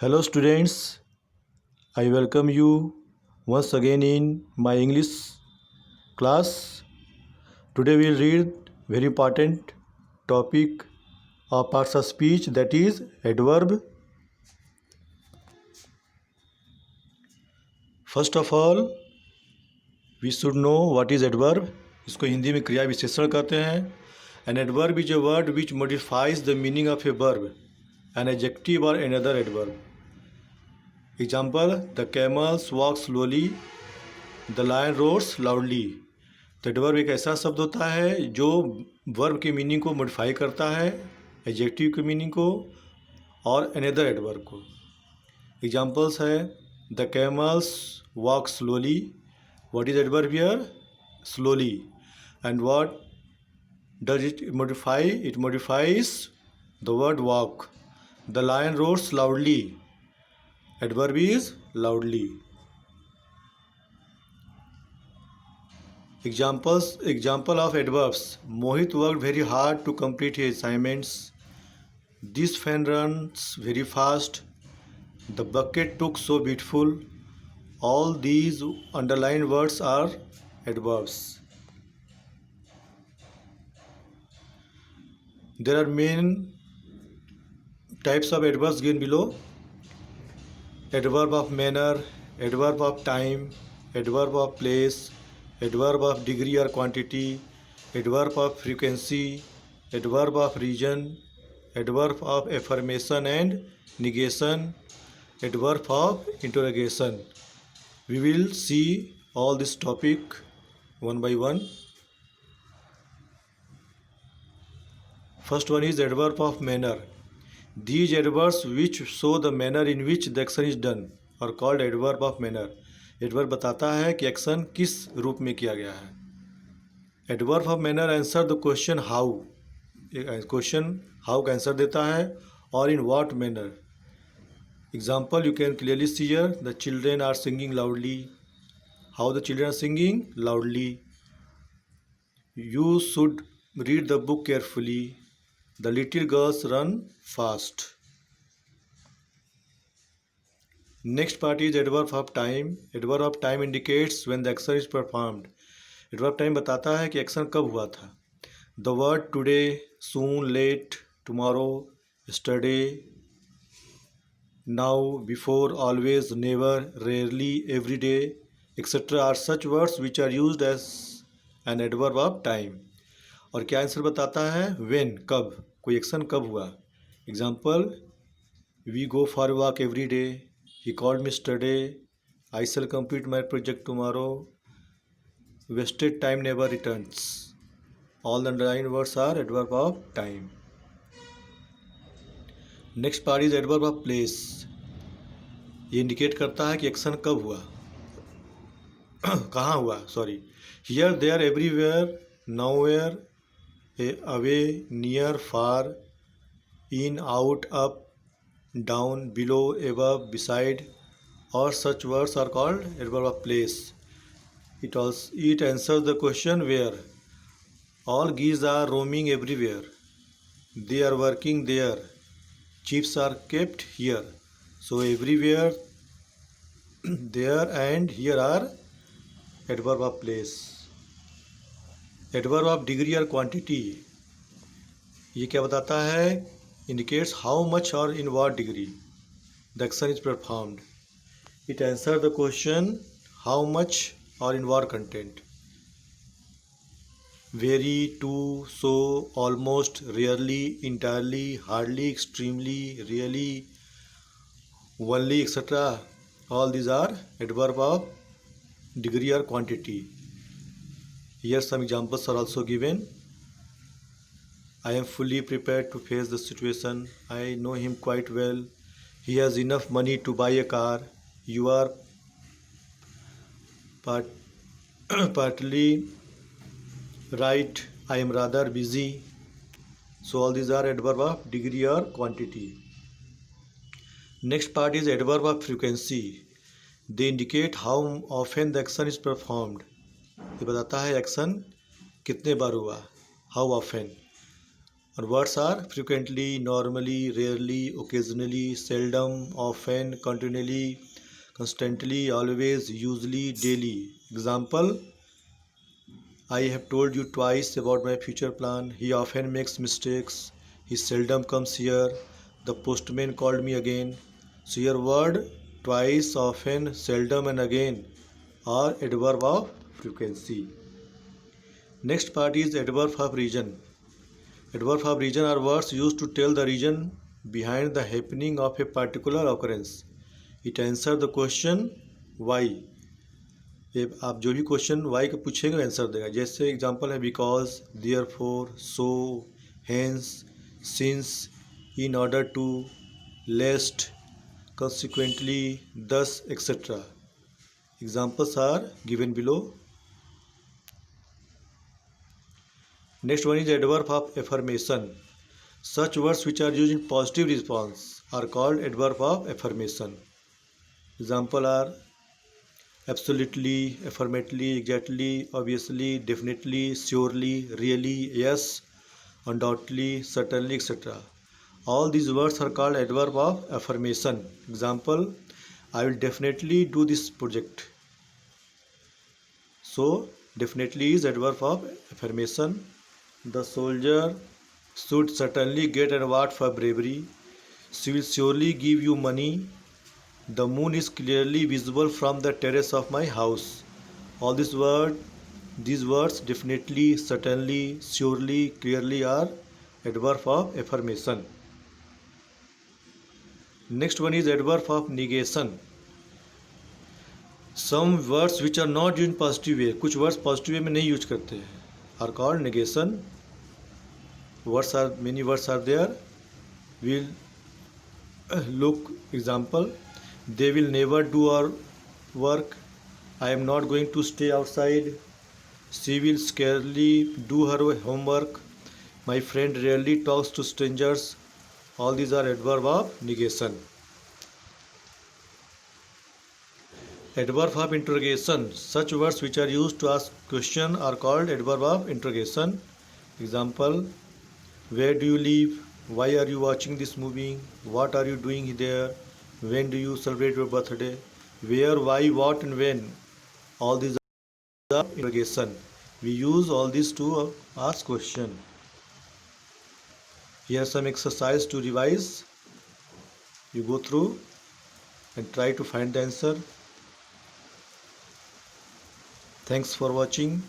Hello students, I welcome you once again in my English class. Today we will read very important topic of parts of speech, that is adverb. First of all, we should know what is adverb. इसको हिंदी में क्रिया विशेषण कहते हैं. An adverb is a word which modifies the meaning of a verb, an adjective or another adverb. Example: the camels walk slowly, the lion roars loudly. तो adverb एक ऐसा शब्द होता है जो वर्ब के मीनिंग को मॉडिफाई करता है, एडजेक्टिव के मीनिंग को और अनदर एडवर्ब को. एग्जांपल्स है the camels walk slowly. What is adverb here? Slowly. And what does it modify? It modifies the word walk. The lion roars loudly. Adverb is loudly. Example of adverbs: Mohit worked very hard to complete his assignments. This fan runs very fast. The bucket looks so beautiful. All these underlined words are adverbs. There are main types of adverbs given below: adverb of manner, adverb of time, adverb of place, adverb of degree or quantity, adverb of frequency, adverb of region, adverb of affirmation and negation, adverb of interrogation. We will see all this topic one by one. First one is adverb of manner. These adverbs which show the manner in which the action is done are called adverb of manner. Adverb बताता है कि action किस रूप में किया गया है. Adverb of manner answer the question how. Question how का आंसर देता है और in what manner. Example you can clearly see here the children are singing loudly. How the children are singing loudly. You should read the book carefully. The little girls run fast. Next part is adverb of time. Adverb of time indicates when the action is performed. Adverb time बताता है कि action कब हुआ था. The word today, soon, late, tomorrow, yesterday, now, before, always, never, rarely, every day, etc. are such words which are used as an adverb of time. और क्या answer बताता है? When, कब, कोई एक्शन कब हुआ. Example: we go for a walk every day. He called me yesterday. I shall complete my project tomorrow. Wasted time never returns. All the underlined words are adverb of time. Next part is adverb of place. ये indicate करता है कि action कब हुआ, कहाँ हुआ. Sorry. Here, there, everywhere, nowhere, away, near, far, in, out, up, down, below, above, beside, or such words are called adverb of place. It answers the question where. All geese are roaming everywhere. They are working there. Chiefs are kept here. So everywhere, there and here are adverb of place. Adverb of degree or quantity. ये क्या बताता है? Indicates how much or in what degree the action is performed. It answers the question how much or in what content. Very, to, so, almost, rarely, entirely, hardly, extremely, really, only, etc. All these are adverb of degree or quantity. Here some examples are also given. I am fully prepared to face the situation. I know him quite well. He has enough money to buy a car. You are partly right. I am rather busy. So all these are adverb of degree or quantity. Next part is adverb of frequency. They indicate how often the action is performed. ये बताता है action कितने बार हुआ. How often. Our words are frequently, normally, rarely, occasionally, seldom, often, continually, constantly, always, usually, daily. Example: I have told you twice about my future plan. He often makes mistakes. He seldom comes here. The postman called me again. So your word twice, often, seldom, and again are adverb of frequency. Next part is adverb of region. Adverb of region are words used to tell the reason behind the happening of a particular occurrence. It answers the question why. ये आप जो भी question Y का पूछेंगे answer देगा. जैसे example है because, therefore, so, hence, since, in order to, lest, consequently, thus, etc. Examples are given below. Next one is adverb of affirmation. Such words which are used in positive response are called adverb of affirmation. Example are absolutely, affirmatively, exactly, obviously, definitely, surely, really, yes, undoubtedly, certainly, etc. All these words are called adverb of affirmation. Example: I will definitely do this project. So, definitely is adverb of affirmation. The soldier should certainly get an award for bravery. She will surely give you money. The moon is clearly visible from the terrace of my house. All these words definitely, certainly, surely, clearly are adverb of affirmation. Next one is adverb of negation. Some words which are not used in positive way, कुछ words positive way में नहीं use करते हैं, are called negation. Many words are there. We'll look example. They will never do our work. I am not going to stay outside. She will scarcely do her homework. My friend rarely talks to strangers. All these are adverb of negation. Adverb of interrogation. Such words which are used to ask question are called adverb of interrogation. Example: where do you live? Why are you watching this movie? What are you doing there? When do you celebrate your birthday? Where, why, what, and when. All these are interrogation. We use all these to ask question. Here are some exercise to revise. You go through and try to find the answer. Thanks for watching.